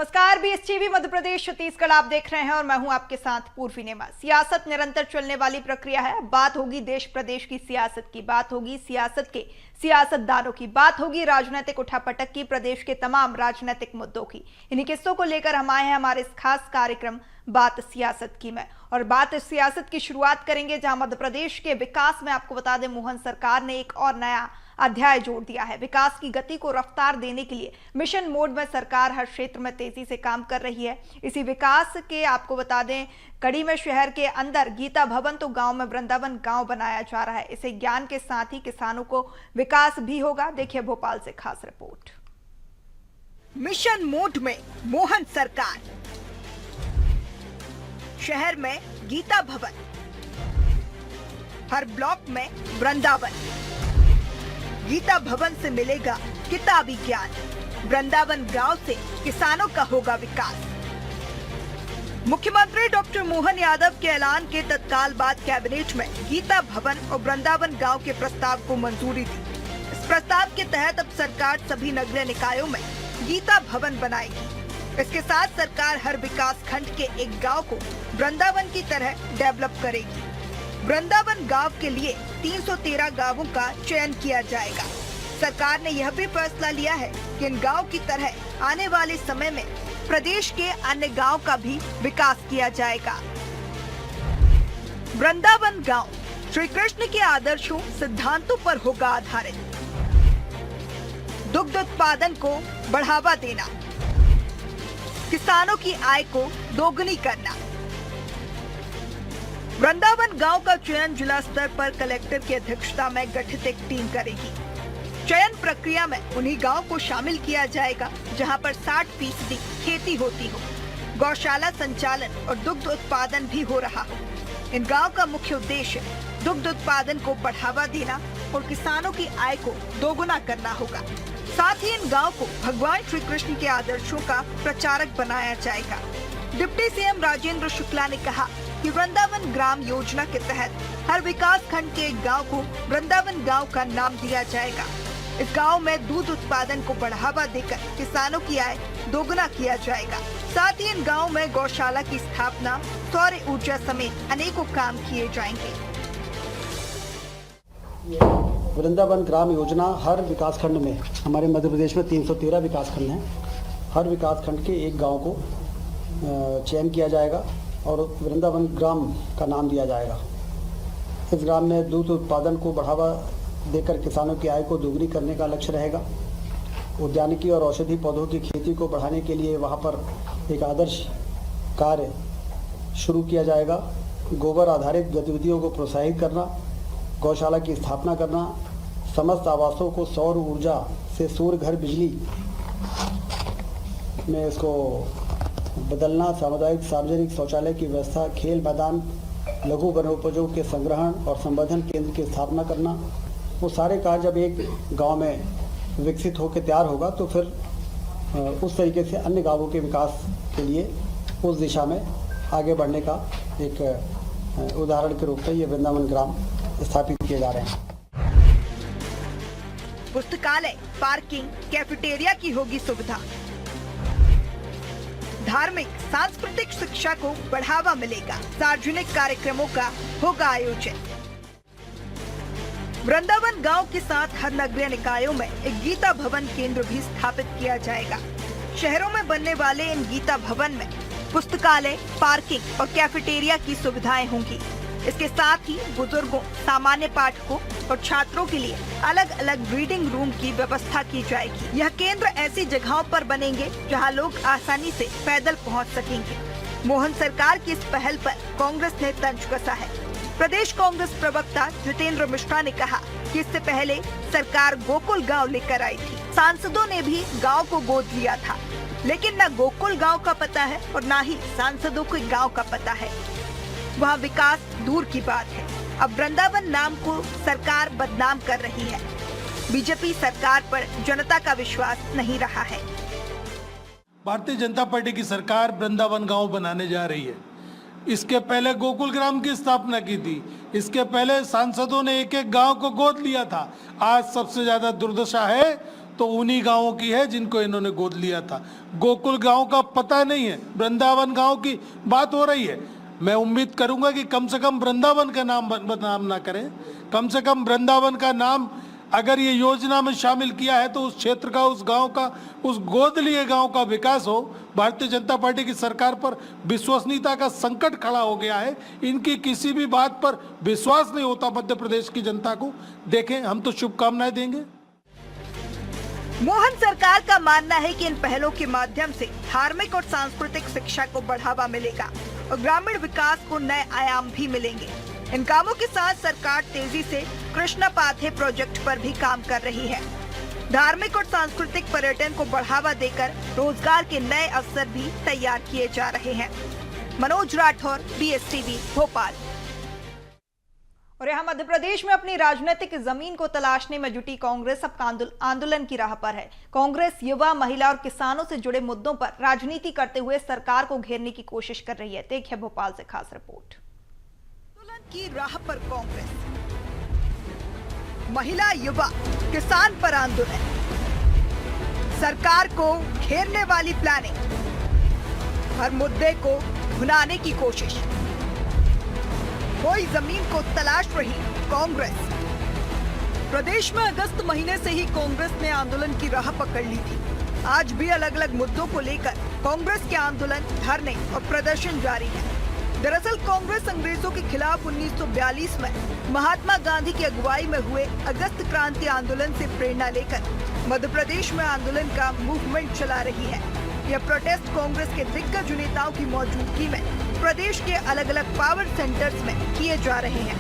नमस्कार, बीएसटीवी मध्य प्रदेश छत्तीसगढ़ आप देख रहे हैं और मैं हूं आपके साथ पूर्वी नेमा। सियासत निरंतर चलने वाली प्रक्रिया है। बात होगी देश प्रदेश की सियासत की, बात होगी सियासत के सियासतदानों की, बात होगी राजनीतिक उठापटक की, प्रदेश के तमाम राजनीतिक मुद्दों की। इन्हीं किस्सों को लेकर हम आए हैं हमारे इस खास कार्यक्रम बात सियासत की में। और बात सियासत की शुरुआत करेंगे जहां मध्य प्रदेश के विकास में आपको बता दें, मोहन सरकार ने एक और नया अध्याय जोड़ दिया है। विकास की गति को रफ्तार देने के लिए मिशन मोड में सरकार हर क्षेत्र में तेजी से काम कर रही है। इसी विकास के आपको बता दें, कड़ी में शहर के अंदर गीता भवन तो गांव में वृंदावन गांव बनाया जा रहा है। इसे ज्ञान के साथ ही किसानों को विकास भी होगा। देखिए भोपाल से खास रिपोर्ट। मिशन मोड में मोहन सरकार, शहर में गीता भवन, हर ब्लॉक में वृंदावन। गीता भवन से मिलेगा किताबी ज्ञान, वृंदावन गांव से किसानों का होगा विकास। मुख्यमंत्री डॉक्टर मोहन यादव के ऐलान के तत्काल बाद कैबिनेट में गीता भवन और वृंदावन गांव के प्रस्ताव को मंजूरी दी। इस प्रस्ताव के तहत अब सरकार सभी नगरीय निकायों में गीता भवन बनाएगी। इसके साथ सरकार हर विकास खंड के एक गांव को वृंदावन की तरह डेवलप करेगी। वृंदावन गांव के लिए 313 गांवों का चयन किया जाएगा। सरकार ने यह भी फैसला लिया है कि इन गांव की तरह आने वाले समय में प्रदेश के अन्य गांव का भी विकास किया जाएगा। वृंदावन गांव श्री कृष्ण के आदर्शों सिद्धांतों पर होगा आधारित। दुग्ध उत्पादन को बढ़ावा देना, किसानों की आय को दोगुनी करना। वृंदावन गांव का चयन जिला स्तर पर कलेक्टर की अध्यक्षता में गठित एक टीम करेगी। चयन प्रक्रिया में उन्हीं गांव को शामिल किया जाएगा जहां पर 60% खेती होती हो, गौशाला संचालन और दुग्ध उत्पादन भी हो रहा हो। इन गांव का मुख्य उद्देश्य दुग्ध उत्पादन को बढ़ावा देना और किसानों की आय को दोगुना करना होगा। साथ ही इन गांव को भगवान श्री कृष्ण के आदर्शों का प्रचारक बनाया जाएगा। डिप्टी सीएम राजेंद्र शुक्ला ने कहा कि वृंदावन ग्राम योजना के तहत हर विकास खंड के एक गांव को वृंदावन गांव का नाम दिया जाएगा। इस गांव में दूध उत्पादन को बढ़ावा देकर किसानों की आय दोगुना किया जाएगा। साथ ही इन गांव में गौशाला की स्थापना, सौर ऊर्जा समेत अनेकों काम किए जाएंगे। वृंदावन ग्राम योजना हर विकास खंड में, हमारे मध्य प्रदेश में 313 विकास खंड हैं, हर विकास खंड के एक गांव को चयन किया जाएगा और वृंदावन ग्राम का नाम दिया जाएगा। इस ग्राम में दूध उत्पादन को बढ़ावा देकर किसानों की आय को दोगुनी करने का लक्ष्य रहेगा। उद्यानिकी और औषधि पौधों की खेती को बढ़ाने के लिए वहां पर एक आदर्श कार्य शुरू किया जाएगा। गोबर आधारित गतिविधियों को प्रोत्साहित करना, गौशाला की स्थापना करना, समस्त आवासों को सौर ऊर्जा से सूर्य घर बिजली में इसको बदलना, सामुदायिक सार्वजनिक शौचालय की व्यवस्था, खेल मैदान, लघु वनोपजों के संग्रहण और संवर्धन केंद्र की स्थापना करना। वो सारे कार्य जब एक गांव में विकसित होकर तैयार होगा तो फिर उस तरीके से अन्य गांवों के विकास के लिए उस दिशा में आगे बढ़ने का एक उदाहरण के रूप में ये वृंदावन ग्राम स्थापित किए जा रहे हैं। पुस्तकालय, पार्किंग, कैफेटेरिया की होगी सुविधा। धार्मिक सांस्कृतिक शिक्षा को बढ़ावा मिलेगा। सार्वजनिक कार्यक्रमों का होगा आयोजन। वृंदावन गांव के साथ हर नगरीय निकायों में एक गीता भवन केंद्र भी स्थापित किया जाएगा। शहरों में बनने वाले इन गीता भवन में पुस्तकालय, पार्किंग और कैफेटेरिया की सुविधाएं होंगी। इसके साथ ही बुजुर्गों, सामान्य पाठकों और छात्रों के लिए अलग अलग रीडिंग रूम की व्यवस्था की जाएगी। यह केंद्र ऐसी जगहों पर बनेंगे जहां लोग आसानी से पैदल पहुंच सकेंगे। मोहन सरकार की इस पहल पर कांग्रेस ने तंज कसा है। प्रदेश कांग्रेस प्रवक्ता जितेंद्र मिश्रा ने कहा कि इससे पहले सरकार गोकुल गांव लेकर आई थी। सांसदों ने भी गांव को गोद लिया था, लेकिन न गोकुल गांव का पता है और न ही सांसदों को गांव का पता है। वहाँ विकास दूर की बात है। अब वृंदावन नाम को सरकार बदनाम कर रही है। बीजेपी सरकार पर जनता का विश्वास नहीं रहा है। भारतीय जनता पार्टी की सरकार वृंदावन गांव बनाने जा रही है। इसके पहले गोकुल ग्राम की स्थापना की थी। इसके पहले सांसदों ने एक एक गांव को गोद लिया था। आज सबसे ज्यादा दुर्दशा है तो उन्हीं गांवों की है जिनको इन्होंने गोद लिया था। गोकुल गांव का पता नहीं है, वृंदावन गांव की बात हो रही है। मैं उम्मीद करूंगा कि कम से कम वृंदावन का नाम बदनाम ना करें। कम से कम वृंदावन का नाम अगर ये योजना में शामिल किया है तो उस क्षेत्र का, उस गांव का, उस गोद लिए गांव का विकास हो। भारतीय जनता पार्टी की सरकार पर विश्वसनीयता का संकट खड़ा हो गया है। इनकी किसी भी बात पर विश्वास नहीं होता मध्य प्रदेश की जनता को। देखें, हम तो शुभकामनाएं देंगे। मोहन सरकार का मानना है कि इन पहलों के माध्यम से धार्मिक और सांस्कृतिक शिक्षा को बढ़ावा मिलेगा और ग्रामीण विकास को नए आयाम भी मिलेंगे। इन कामों के साथ सरकार तेजी से कृष्णा पाथे प्रोजेक्ट पर भी काम कर रही है। धार्मिक और सांस्कृतिक पर्यटन को बढ़ावा देकर रोजगार के नए अवसर भी तैयार किए जा रहे हैं। मनोज राठौर, BSTV, भोपाल। और यहाँ मध्य प्रदेश में अपनी राजनीतिक जमीन को तलाशने में जुटी कांग्रेस अब आंदोलन की राह पर है। कांग्रेस युवा, महिला और किसानों से जुड़े मुद्दों पर राजनीति करते हुए सरकार को घेरने की कोशिश कर रही है। देखिए भोपाल से खास रिपोर्ट। आंदोलन की राह पर कांग्रेस, महिला, युवा, किसान पर आंदोलन, सरकार को घेरने वाली प्लानिंग, हर मुद्दे को भुनाने की कोशिश, कोई जमीन को तलाश रही कांग्रेस। प्रदेश में अगस्त महीने से ही कांग्रेस ने आंदोलन की राह पकड़ ली थी। आज भी अलग अलग मुद्दों को लेकर कांग्रेस के आंदोलन, धरने और प्रदर्शन जारी है। दरअसल कांग्रेस अंग्रेजों के खिलाफ 1942 में महात्मा गांधी की अगुवाई में हुए अगस्त क्रांति आंदोलन से प्रेरणा लेकर मध्य प्रदेश में आंदोलन का मूवमेंट चला रही है। यह प्रोटेस्ट कांग्रेस के दिग्गज नेताओं की मौजूदगी में प्रदेश के अलग अलग पावर सेंटर्स में किए जा रहे हैं।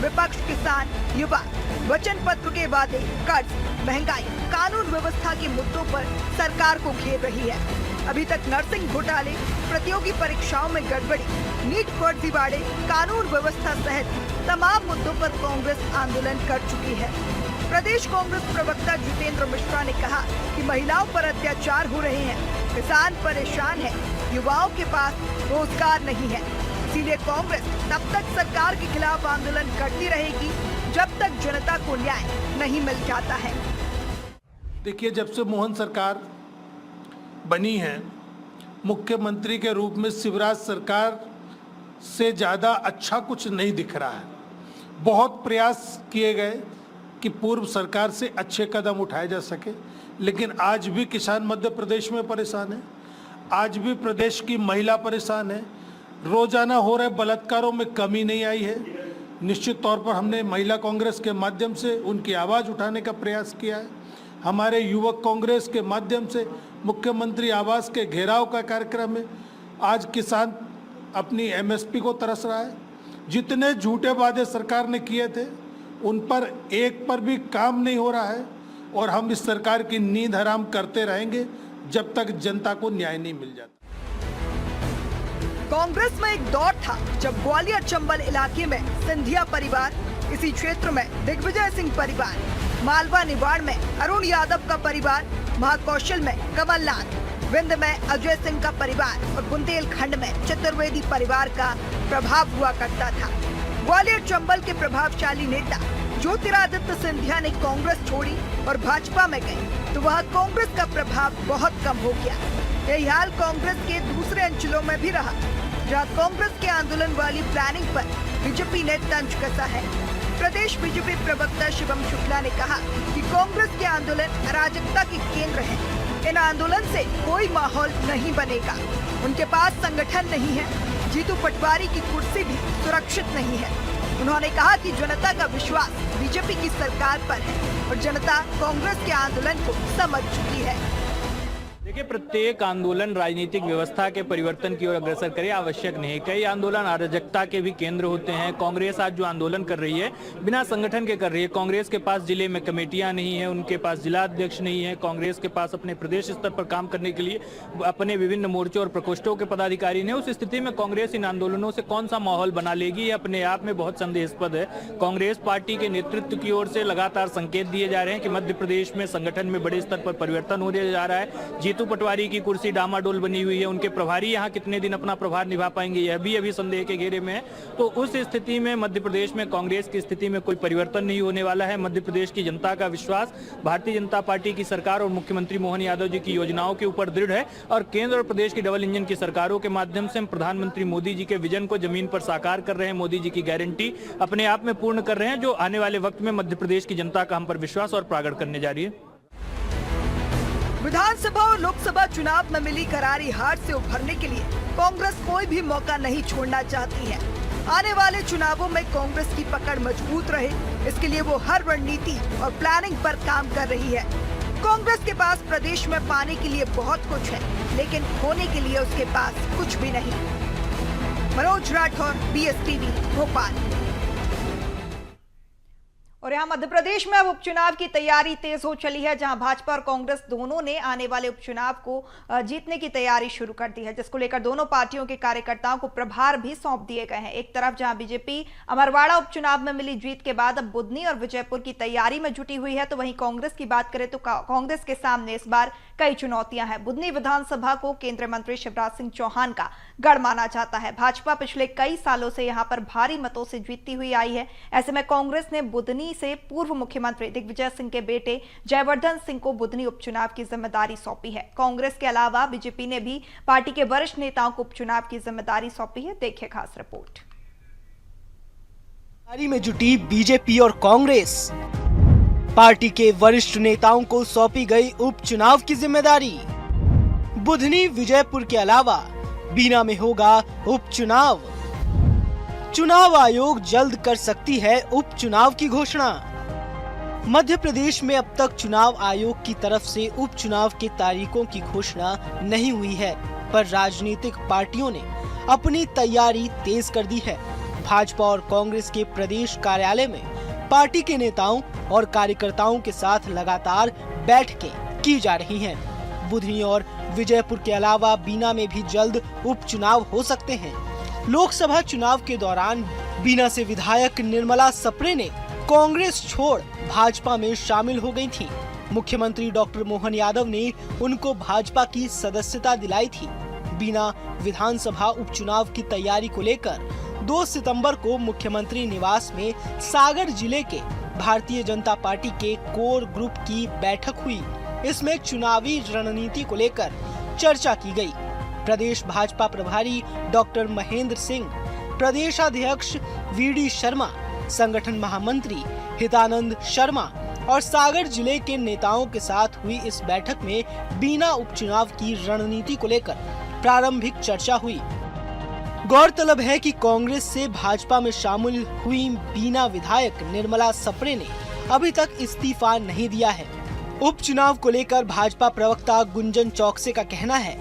विपक्ष, किसान, युवा वचन पत्र के वादे, कर्ज, महंगाई, कानून व्यवस्था के मुद्दों पर सरकार को घेर रही है। अभी तक नर्सिंग घोटाले, प्रतियोगी परीक्षाओं में गड़बड़ी, नीट फर्जीवाड़े, कानून व्यवस्था सहित तमाम मुद्दों पर कांग्रेस आंदोलन कर चुकी है। प्रदेश कांग्रेस प्रवक्ता जितेंद्र मिश्रा ने कहा कि महिलाओं पर अत्याचार हो रहे हैं, किसान परेशान है, युवाओं के पास रोजगार नहीं है। इसीलिए कांग्रेस तब तक सरकार के खिलाफ आंदोलन करती रहेगी जब तक जनता को न्याय नहीं मिल जाता है। देखिए, जब से मोहन सरकार बनी है, मुख्यमंत्री के रूप में शिवराज सरकार से ज़्यादा अच्छा कुछ नहीं दिख रहा है। बहुत प्रयास किए गए कि पूर्व सरकार से अच्छे कदम उठाए जा सके, लेकिन आज भी किसान मध्य प्रदेश में परेशान है, आज भी प्रदेश की महिला परेशान है। रोजाना हो रहे बलात्कारों में कमी नहीं आई है। निश्चित तौर पर हमने महिला कांग्रेस के माध्यम से उनकी आवाज़ उठाने का प्रयास किया है। हमारे युवक कांग्रेस के माध्यम से मुख्यमंत्री आवास के घेराव का कार्यक्रम है। आज किसान अपनी MSP को तरस रहा है। जितने झूठे वादे सरकार ने किए थे उन पर एक पर भी काम नहीं हो रहा है और हम इस सरकार की नींद हराम करते रहेंगे जब तक जनता को न्याय नहीं मिल जाता। कांग्रेस में एक दौर था जब ग्वालियर चंबल इलाके में सिंधिया परिवार, इसी क्षेत्र में दिग्विजय सिंह परिवार, मालवा निवाड़ में अरुण यादव का परिवार, महाकौशल में कमलनाथ, विंध में अजय सिंह का परिवार और बुंदेलखंड में चतुर्वेदी परिवार का प्रभाव हुआ करता था। ग्वालियर चंबल के प्रभावशाली नेता ज्योतिरादित्य सिंधिया ने कांग्रेस छोड़ी और भाजपा में गए तो वह कांग्रेस का प्रभाव बहुत कम हो गया। यही हाल कांग्रेस के दूसरे अंचलों में भी रहा, जहां कांग्रेस के आंदोलन वाली प्लानिंग पर बीजेपी ने तंज कसा है। प्रदेश बीजेपी प्रवक्ता शिवम शुक्ला ने कहा कि कांग्रेस के आंदोलन अराजकता के केंद्र है। इन आंदोलन से कोई माहौल नहीं बनेगा। उनके पास संगठन नहीं है। जीतू पटवारी की कुर्सी भी सुरक्षित नहीं है। उन्होंने कहा कि जनता का विश्वास बीजेपी की सरकार पर है और जनता कांग्रेस के आंदोलन को समझ चुकी है। देखिए, प्रत्येक आंदोलन राजनीतिक व्यवस्था के परिवर्तन की ओर अग्रसर करे आवश्यक नहीं। कई आंदोलन अराजकता के भी केंद्र होते हैं। कांग्रेस आज जो आंदोलन कर रही है बिना संगठन के कर रही है। कांग्रेस के पास जिले में कमेटियां नहीं है, उनके पास जिला अध्यक्ष नहीं है। कांग्रेस के पास अपने प्रदेश स्तर पर काम करने के लिए अपने विभिन्न मोर्चों और प्रकोष्ठों के पदाधिकारी ने। उस स्थिति में कांग्रेस इन आंदोलनों से कौन सा माहौल बना लेगी, ये अपने आप में बहुत संदेहास्पद है। कांग्रेस पार्टी के नेतृत्व की ओर से लगातार संकेत दिए जा रहे हैं कि मध्य प्रदेश में संगठन में बड़े स्तर पर परिवर्तन होने जा रहा है। जीतू जीतू पटवारी की कुर्सी डामाडोल बनी हुई है, उनके प्रभारी यहाँ कितने दिन अपना प्रभार निभा पाएंगे, यह भी अभी संदेह के घेरे में है। तो उस स्थिति में मध्य प्रदेश में कांग्रेस की स्थिति में कोई परिवर्तन नहीं होने वाला है। मध्य प्रदेश की जनता का विश्वास भारतीय जनता पार्टी की सरकार और मुख्यमंत्री मोहन यादव जी की योजनाओं के ऊपर दृढ़ है और केंद्र और प्रदेश की डबल इंजन की सरकारों के माध्यम से हम प्रधानमंत्री मोदी जी के विजन को जमीन पर साकार कर रहे हैं। मोदी जी की गारंटी अपने आप में पूर्ण कर रहे हैं, जो आने वाले वक्त में मध्य प्रदेश की जनता का हम पर विश्वास और प्रगाढ़ करने जा रही है। विधानसभा और लोकसभा चुनाव में मिली करारी हार से उभरने के लिए कांग्रेस कोई भी मौका नहीं छोड़ना चाहती है। आने वाले चुनावों में कांग्रेस की पकड़ मजबूत रहे, इसके लिए वो हर रणनीति और प्लानिंग पर काम कर रही है। कांग्रेस के पास प्रदेश में पाने के लिए बहुत कुछ है, लेकिन खोने के लिए उसके पास कुछ भी नहीं। मनोज राठौर, BSTV, भोपाल। और यहाँ मध्य प्रदेश में अब उपचुनाव की तैयारी तेज हो चली है, जहां भाजपा और कांग्रेस दोनों ने आने वाले उपचुनाव को जीतने की तैयारी शुरू कर दी है, जिसको लेकर दोनों पार्टियों के कार्यकर्ताओं को प्रभार भी सौंप दिए गए हैं। एक तरफ जहां बीजेपी अमरवाड़ा उपचुनाव में मिली जीत के बाद अब बुधनी और विजयपुर की तैयारी में जुटी हुई है, तो वहीं कांग्रेस की बात करें तो कांग्रेस के सामने इस बार कई चुनौतियां हैं। बुधनी विधानसभा को केंद्रीय मंत्री शिवराज सिंह चौहान का गढ़ माना जाता है। भाजपा पिछले कई सालों से यहां पर भारी मतों से जीतती हुई आई है। ऐसे में कांग्रेस ने बुधनी से पूर्व मुख्यमंत्री दिग्विजय सिंह के बेटे जयवर्धन सिंह को बुधनी उपचुनाव की जिम्मेदारी सौंपी है। कांग्रेस के अलावा बीजेपी ने भी पार्टी के वरिष्ठ नेताओं को उपचुनाव की जिम्मेदारी सौंपी है। देखिए खास रिपोर्ट। में जुटी बीजेपी और कांग्रेस, पार्टी के वरिष्ठ नेताओं को सौंपी गई उपचुनाव की जिम्मेदारी। बुधनी विजयपुर के अलावा बीना में होगा उपचुनाव। चुनाव आयोग जल्द कर सकती है उपचुनाव की घोषणा। मध्य प्रदेश में अब तक चुनाव आयोग की तरफ से उपचुनाव के तारीखों की घोषणा नहीं हुई है, पर राजनीतिक पार्टियों ने अपनी तैयारी तेज कर दी है। भाजपा और कांग्रेस के प्रदेश कार्यालय में पार्टी के नेताओं और कार्यकर्ताओं के साथ लगातार बैठकें की जा रही हैं। बुधनी और विजयपुर के अलावा बीना में भी जल्द उपचुनाव हो सकते हैं। लोकसभा चुनाव के दौरान बीना से विधायक निर्मला सप्रे ने कांग्रेस छोड़ भाजपा में शामिल हो गई थी। मुख्यमंत्री डॉक्टर मोहन यादव ने उनको भाजपा की सदस्यता दिलाई थी। बीना विधानसभा उपचुनाव की तैयारी को लेकर 2 सितंबर को मुख्यमंत्री निवास में सागर जिले के भारतीय जनता पार्टी के कोर ग्रुप की बैठक हुई। इसमें चुनावी रणनीति को लेकर चर्चा की गई। प्रदेश भाजपा प्रभारी डॉक्टर महेंद्र सिंह, प्रदेश अध्यक्ष VD शर्मा, संगठन महामंत्री हितानंद शर्मा और सागर जिले के नेताओं के साथ हुई इस बैठक में बीना उपचुनाव की रणनीति को लेकर प्रारंभिक चर्चा हुई। गौरतलब है कि कांग्रेस से भाजपा में शामिल हुई बीना विधायक निर्मला सप्रे ने अभी तक इस्तीफा नहीं दिया है। उपचुनाव को लेकर भाजपा प्रवक्ता गुंजन चौकसे का कहना है,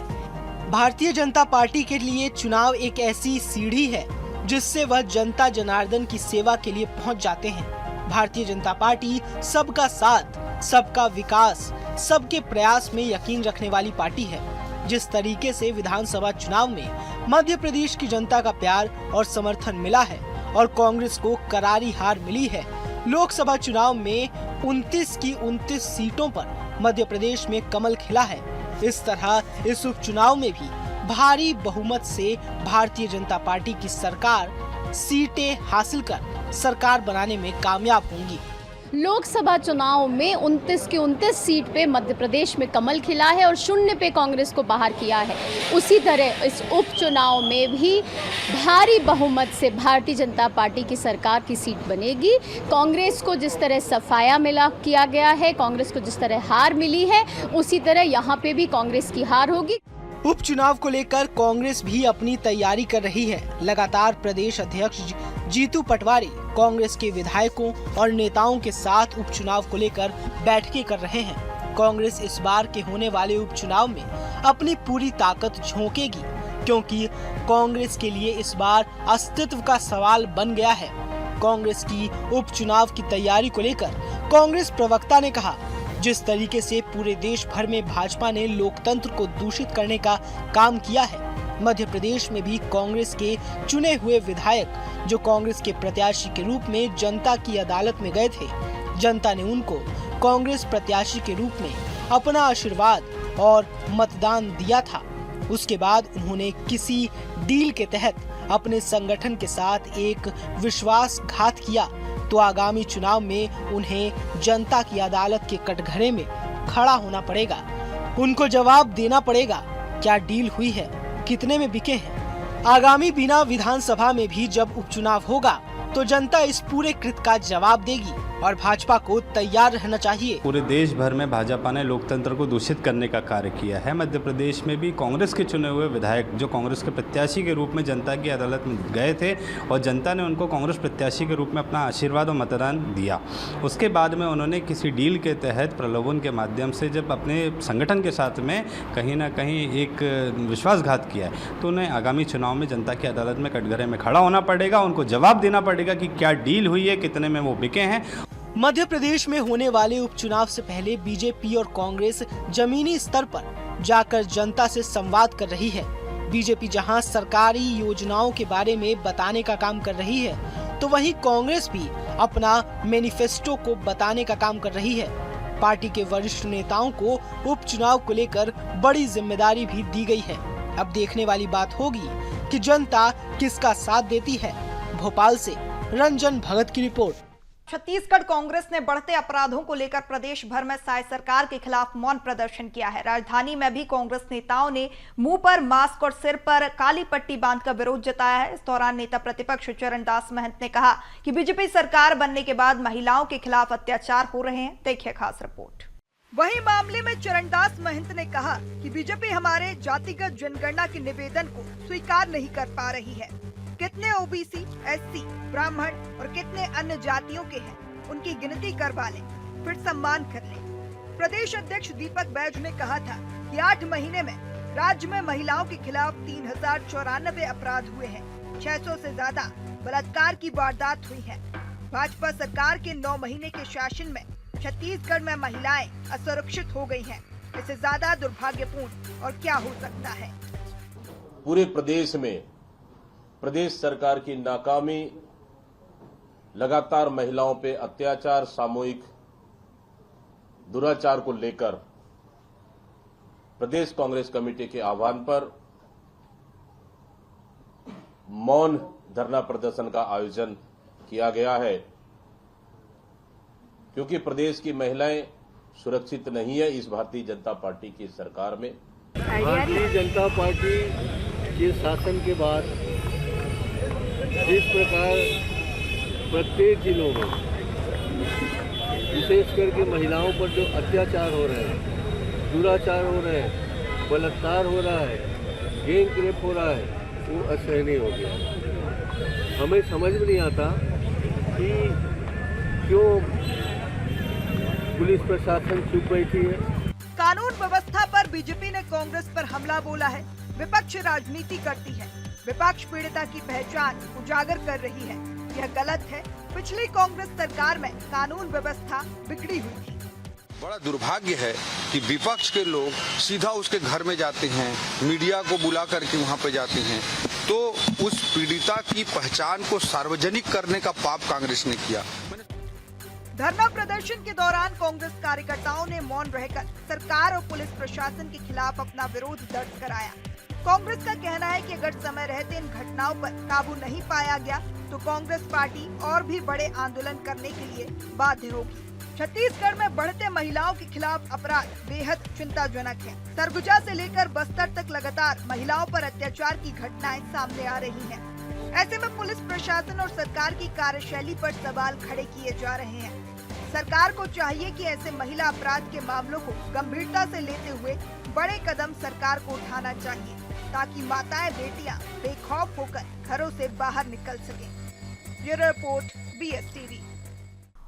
भारतीय जनता पार्टी के लिए चुनाव एक ऐसी सीढ़ी है जिससे वह जनता जनार्दन की सेवा के लिए पहुंच जाते हैं। भारतीय जनता पार्टी सबका साथ, सबका विकास, सबके प्रयास में यकीन रखने वाली पार्टी है। जिस तरीके से विधानसभा चुनाव में मध्य प्रदेश की जनता का प्यार और समर्थन मिला है और कांग्रेस को करारी हार मिली है, लोकसभा चुनाव में 29 की 29 सीटों पर मध्य प्रदेश में कमल खिला है। इस तरह इस उपचुनाव में भी भारी बहुमत से भारतीय जनता पार्टी की सरकार सीटें हासिल कर सरकार बनाने में कामयाब होंगी। लोकसभा चुनाव में 29 की 29 सीट पे मध्य प्रदेश में कमल खिला है और 0 पे कांग्रेस को बाहर किया है। उसी तरह इस उपचुनाव में भी भारी बहुमत से भारतीय जनता पार्टी की सरकार की सीट बनेगी। कांग्रेस को जिस तरह सफाया मिला किया गया है, कांग्रेस को जिस तरह हार मिली है, उसी तरह यहाँ पे भी कांग्रेस की हार होगी। उपचुनाव को लेकर कांग्रेस भी अपनी तैयारी कर रही है। लगातार प्रदेश अध्यक्ष जीतू पटवारी कांग्रेस के विधायकों और नेताओं के साथ उपचुनाव को लेकर बैठकें कर रहे हैं। कांग्रेस इस बार के होने वाले उपचुनाव में अपनी पूरी ताकत झोंकेगी, क्योंकि कांग्रेस के लिए इस बार अस्तित्व का सवाल बन गया है। कांग्रेस की उपचुनाव की तैयारी को लेकर कांग्रेस प्रवक्ता ने कहा, जिस तरीके से पूरे देश भर में भाजपा ने लोकतंत्र को दूषित करने का काम किया है, मध्य प्रदेश में भी कांग्रेस के चुने हुए विधायक जो कांग्रेस के प्रत्याशी के रूप में जनता की अदालत में गए थे, जनता ने उनको कांग्रेस प्रत्याशी के रूप में अपना आशीर्वाद और मतदान दिया था। उसके बाद उन्होंने किसी डील के तहत अपने संगठन के साथ एक विश्वासघात किया तो आगामी चुनाव में उन्हें जनता की अदालत के कटघरे में खड़ा होना पड़ेगा। उनको जवाब देना पड़ेगा क्या डील हुई है, कितने में बिके हैं। आगामी बीना विधानसभा में भी जब उपचुनाव होगा तो जनता इस पूरे कृत्य का जवाब देगी और भाजपा को तैयार रहना चाहिए। पूरे देश भर में भाजपा ने लोकतंत्र को दूषित करने का कार्य किया है। मध्य प्रदेश में भी कांग्रेस के चुने हुए विधायक जो कांग्रेस के प्रत्याशी के रूप में जनता की अदालत में गए थे और जनता ने उनको कांग्रेस प्रत्याशी के रूप में अपना आशीर्वाद और मतदान दिया। उसके बाद में उन्होंने किसी डील के तहत प्रलोभन के माध्यम से जब अपने संगठन के साथ में कहीं ना कहीं एक विश्वासघात किया है तो उन्हें आगामी चुनाव में जनता की अदालत में कटघरे में खड़ा होना पड़ेगा। उनको जवाब देना पड़ेगा कि क्या डील हुई है, कितने में वो बिके हैं। मध्य प्रदेश में होने वाले उपचुनाव से पहले बीजेपी और कांग्रेस जमीनी स्तर पर जाकर जनता से संवाद कर रही है। बीजेपी जहां सरकारी योजनाओं के बारे में बताने का काम कर रही है तो वहीं कांग्रेस भी अपना मैनिफेस्टो को बताने का काम कर रही है। पार्टी के वरिष्ठ नेताओं को उपचुनाव को लेकर बड़ी जिम्मेदारी भी दी गई है। अब देखने वाली बात होगी कि जनता किसका साथ देती है। भोपाल से रंजन भगत की रिपोर्ट। छत्तीसगढ़ कांग्रेस ने बढ़ते अपराधों को लेकर प्रदेश भर में साय सरकार के खिलाफ मौन प्रदर्शन किया है। राजधानी में भी कांग्रेस नेताओं ने मुंह पर मास्क और सिर पर काली पट्टी बांधकर विरोध जताया है। इस दौरान नेता प्रतिपक्ष चरणदास महंत ने कहा कि बीजेपी सरकार बनने के बाद महिलाओं के खिलाफ अत्याचार हो रहे हैं। देखिए खास रिपोर्ट। वही मामले में चरणदास महंत ने कहा कि बीजेपी हमारे जातिगत जनगणना के निवेदन को स्वीकार नहीं कर पा रही है। कितने ओबीसी, एससी, ब्राह्मण और कितने अन्य जातियों के हैं उनकी गिनती करवा लें, फिर सम्मान कर लें। प्रदेश अध्यक्ष दीपक बैज ने कहा था कि 8 महीने में राज्य में महिलाओं के खिलाफ 3094 अपराध हुए हैं। 600 से ज्यादा बलात्कार की वारदात हुई है। भाजपा सरकार के 9 महीने के शासन में छत्तीसगढ़ में महिलाएं असुरक्षित हो गई हैं। इससे ज्यादा दुर्भाग्यपूर्ण और क्या हो सकता है। पूरे प्रदेश में प्रदेश सरकार की नाकामी, लगातार महिलाओं पे अत्याचार, सामूहिक दुराचार को लेकर प्रदेश कांग्रेस कमेटी के आह्वान पर मौन धरना प्रदर्शन का आयोजन किया गया है, क्योंकि प्रदेश की महिलाएं सुरक्षित नहीं है इस भारतीय जनता पार्टी की सरकार में। भारतीय जनता पार्टी के शासन के बाद जिस प्रकार प्रत्येक जिलों में विशेष करके महिलाओं पर जो अत्याचार हो रहे हैं, दुराचार हो रहे हैं, बलात्कार हो रहा है, गैंग रेप हो रहा है, वो असहनीय हो गया। हमें समझ में नहीं आता कि क्यों पुलिस प्रशासन चुप बैठी है। कानून व्यवस्था पर बीजेपी ने कांग्रेस पर हमला बोला है। विपक्ष राजनीति करती है, विपक्ष पीड़िता की पहचान उजागर कर रही है। यह गलत है। पिछली कांग्रेस सरकार में कानून व्यवस्था बिगड़ी हुई थी। बड़ा दुर्भाग्य है कि विपक्ष के लोग सीधा उसके घर में जाते हैं, मीडिया को बुला करके वहां पे जाते हैं, तो उस पीड़िता की पहचान को सार्वजनिक करने का पाप कांग्रेस ने किया। धरना प्रदर्शन के दौरान कांग्रेस कार्यकर्ताओं ने मौन रहकर सरकार और पुलिस प्रशासन के खिलाफ अपना विरोध दर्ज कराया। कांग्रेस का कहना है कि अगर समय रहते इन घटनाओं पर काबू नहीं पाया गया तो कांग्रेस पार्टी और भी बड़े आंदोलन करने के लिए बाध्य होगी। छत्तीसगढ़ में बढ़ते महिलाओं के खिलाफ अपराध बेहद चिंताजनक है। सरगुजा से लेकर बस्तर तक लगातार महिलाओं पर अत्याचार की घटनाएं सामने आ रही हैं। ऐसे में पुलिस प्रशासन और सरकार की कार्यशैली पर सवाल खड़े किए जा रहे हैं। सरकार को चाहिए कि ऐसे महिला अपराध के मामलों को गंभीरता से लेते हुए बड़े कदम सरकार को उठाना चाहिए, ताकि माताएं बेटियां बेखौफ होकर घरों से बाहर निकल सकें। ये रिपोर्ट BSTV।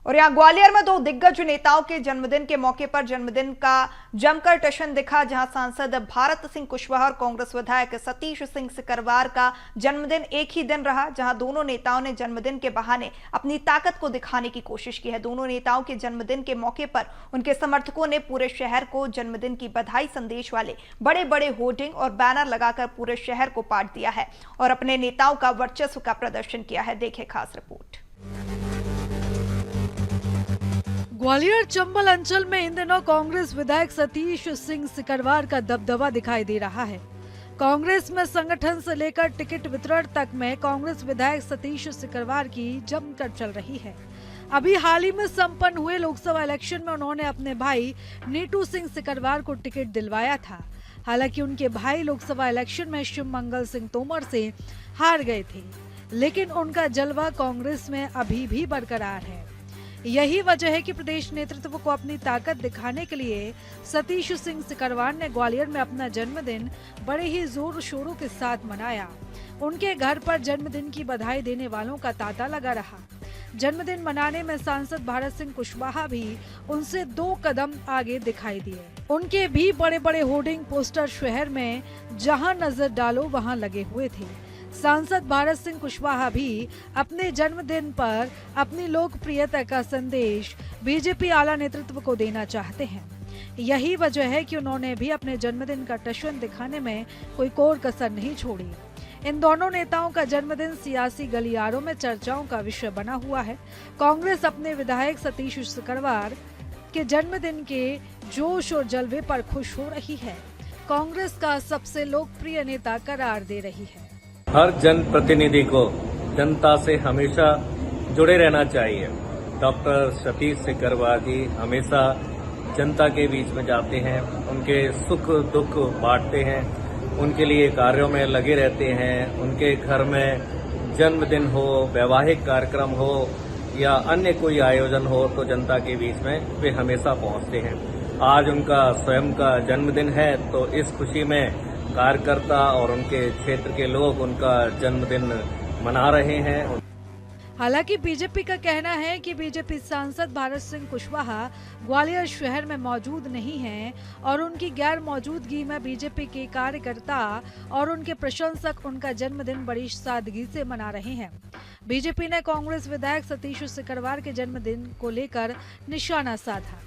और यहाँ ग्वालियर में 2 दिग्गज नेताओं के जन्मदिन के मौके पर जन्मदिन का जमकर टशन दिखा, जहां सांसद भारत सिंह कुशवाहा और कांग्रेस विधायक सतीश सिंह सिकरवार का जन्मदिन एक ही दिन रहा, जहां दोनों नेताओं ने जन्मदिन के बहाने अपनी ताकत को दिखाने की कोशिश की है। दोनों नेताओं के जन्मदिन के मौके पर उनके समर्थकों ने पूरे शहर को जन्मदिन की बधाई संदेश वाले बड़े बड़े होर्डिंग और बैनर लगाकर पूरे शहर को पाट दिया है और अपने नेताओं का वर्चस्व का प्रदर्शन किया है। देखिए खास रिपोर्ट। ग्वालियर चंबल अंचल में इन दिनों कांग्रेस विधायक सतीश सिंह सिकरवार का दबदबा दिखाई दे रहा है। कांग्रेस में संगठन से लेकर टिकट वितरण तक में कांग्रेस विधायक सतीश सिकरवार की जमकर चल रही है। अभी हाल ही में संपन्न हुए लोकसभा इलेक्शन में उन्होंने अपने भाई नीटू सिंह सिकरवार को टिकट दिलवाया था। हालांकि उनके भाई लोकसभा इलेक्शन में शिव मंगल सिंह तोमर से हार गए थे, लेकिन उनका जलवा कांग्रेस में अभी भी बरकरार है। यही वजह है कि प्रदेश नेतृत्व को अपनी ताकत दिखाने के लिए सतीश सिंह सिकरवार ने ग्वालियर में अपना जन्मदिन बड़े ही जोर शोरों के साथ मनाया। उनके घर पर जन्मदिन की बधाई देने वालों का तांता लगा रहा। जन्मदिन मनाने में सांसद भारत सिंह कुशवाहा भी उनसे 2 कदम आगे दिखाई दिए। उनके भी बड़े बड़े होर्डिंग पोस्टर शहर में जहां नजर डालो वहां लगे हुए थे। सांसद भारत सिंह कुशवाहा भी अपने जन्मदिन पर अपनी लोकप्रियता का संदेश बीजेपी आला नेतृत्व को देना चाहते हैं। यही वजह है कि उन्होंने भी अपने जन्मदिन का टशन दिखाने में कोई कोर कसर नहीं छोड़ी। इन दोनों नेताओं का जन्मदिन सियासी गलियारों में चर्चाओं का विषय बना हुआ है। कांग्रेस अपने विधायक सतीश सिकरवार के जन्मदिन के जोश और जलवे पर खुश हो रही है। कांग्रेस का सबसे लोकप्रिय नेता करार दे रही है। हर जनप्रतिनिधि को जनता से हमेशा जुड़े रहना चाहिए। डॉक्टर सतीश सिकरवार जी हमेशा जनता के बीच में जाते हैं, उनके सुख दुख बांटते हैं, उनके लिए कार्यों में लगे रहते हैं। उनके घर में जन्मदिन हो, वैवाहिक कार्यक्रम हो या अन्य कोई आयोजन हो तो जनता के बीच में वे हमेशा पहुंचते हैं। आज उनका स्वयं का जन्मदिन है तो इस खुशी में कार्यकर्ता और उनके क्षेत्र के लोग उनका जन्मदिन मना रहे हैं। हालांकि बीजेपी का कहना है कि बीजेपी सांसद भारत सिंह कुशवाहा ग्वालियर शहर में मौजूद नहीं हैं और उनकी गैर मौजूदगी में बीजेपी के कार्यकर्ता और उनके प्रशंसक उनका जन्मदिन बड़ी सादगी से मना रहे हैं। बीजेपी ने कांग्रेस विधायक सतीश सिकरवार के जन्मदिन को लेकर निशाना साधा।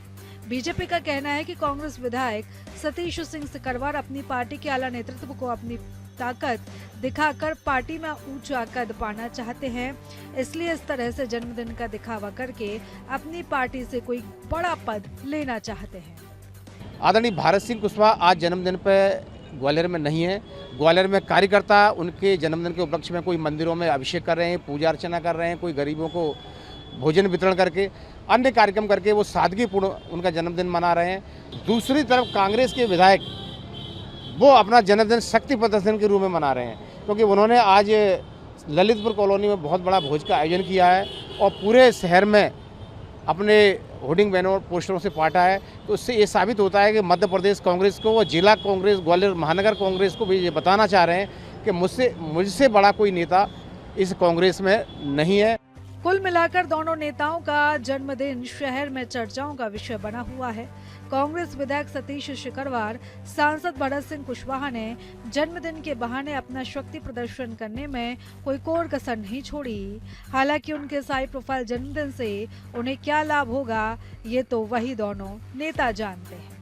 बीजेपी का कहना है कि कांग्रेस विधायक सतीश सिंह सिकरवार अपनी पार्टी के आला नेतृत्व को अपनी ताकत दिखाकर पार्टी में ऊंचा कद पाना चाहते हैं, इसलिए इस तरह से जन्मदिन का दिखावा करके अपनी पार्टी से कोई बड़ा पद लेना चाहते हैं। आदरणीय भारत सिंह कुशवाहा आज जन्मदिन पर ग्वालियर में नहीं है। ग्वालियर में कार्यकर्ता उनके जन्मदिन के उपलक्ष्य में कोई मंदिरों में अभिषेक कर रहे हैं, पूजा अर्चना कर रहे हैं, कोई गरीबों को भोजन वितरण करके अन्य कार्यक्रम करके वो सादगीपूर्ण उनका जन्मदिन मना रहे हैं। दूसरी तरफ कांग्रेस के विधायक वो अपना जन्मदिन शक्ति प्रदर्शन के रूप में मना रहे हैं, क्योंकि उन्होंने आज ललितपुर कॉलोनी में बहुत बड़ा भोज का आयोजन किया है और पूरे शहर में अपने होर्डिंग बैनर पोस्टरों से पाटा है। तो इससे ये साबित होता है कि मध्य प्रदेश कांग्रेस को और जिला कांग्रेस ग्वालियर महानगर कांग्रेस को भी ये बताना चाह रहे हैं कि मुझसे बड़ा कोई नेता इस कांग्रेस में नहीं है। कुल मिलाकर दोनों नेताओं का जन्मदिन शहर में चर्चाओं का विषय बना हुआ है। कांग्रेस विधायक सतीश सिकरवार, सांसद भरत सिंह कुशवाहा ने जन्मदिन के बहाने अपना शक्ति प्रदर्शन करने में कोई कोर कसर नहीं छोड़ी। हालांकि उनके इस हाई प्रोफाइल जन्मदिन से उन्हें क्या लाभ होगा ये तो वही दोनों नेता जानते हैं।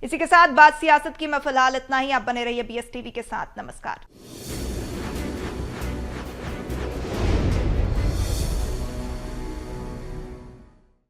इसी के साथ बात सियासत की मैं फिलहाल इतना ही। आप बने रहिए BS टीवी के साथ। नमस्कार।